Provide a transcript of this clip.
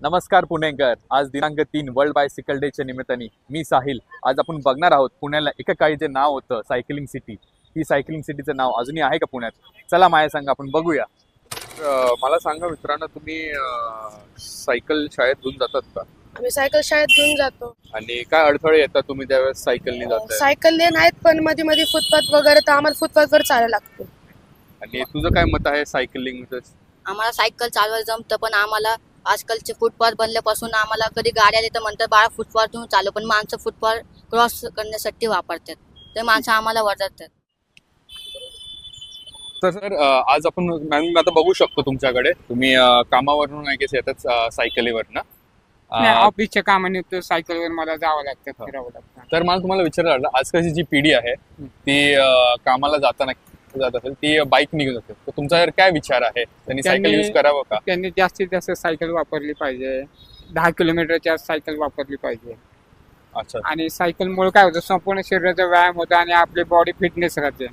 नमस्कार पुणेकर. आज दिनांक 3 वर्ल्ड बायसिकल डेच्या निमित्ताने मी साहिल. आज आपण बघणार आहोत पुण्याला एका काळी जे नाव होतं सायकलिंग सिटी, ही सायकलिंग सिटीचं नाव अजूनही आहे का पुण्यात? चला माझ्या सांगा आपण बघूया. मला सांगा मित्रांनो, तुम्ही सायकल शाळेत घेऊन जातात का? आम्ही सायकल शाळेत घेऊन जातो. आणि काय अडथळे येतात तुम्ही त्यावेळेस सायकलने जाताय? सायकल लेन आहेत पण मध्ये मध्ये फुटपाथ वगैरे, तर आम्हाला फुटपाथ वर चालायला लागतो. आणि तुझं काय मत आहे सायकलिंग? आम्हाला सायकल चालवायला जमतं, पण आम्हाला आजकालचे फुटपाथ बनल्यापासून आम्हाला कधी गाड्या येतं म्हणतात बाळा फुटपाथवरून चालू, पण माणसं फुटपाथ क्रॉस करण्यासाठी वापरतात, ते माणसं आम्हाला वरतात. तर सर आज आपण मॅम आता बघू शकतो तुमच्याकडे तुम्ही कामावरून गेस येतात सायकलीवरनं. नाही, ऑफिसच्या कामानिमित्त सायकलवर मला जावं लागतं, फिरावं लागतं. तर मला तुम्हाला विचारायला आजकालची जी पिढी आहे ती कामाला जाताना जात असेल ती बाईक निघून असेल, तर तुमचा काय विचार आहे? त्यांनी सायकल यूज करावं का? त्यांनी जास्तीत जास्त सायकल वापरली पाहिजे. 10 किलोमीटरच्या सायकल वापरली पाहिजे. अच्छा. आणि सायकलमुळे काय होतं, संपूर्ण शरीराचा व्यायाम होतो आणि आपली बॉडी फिटनेस राहते.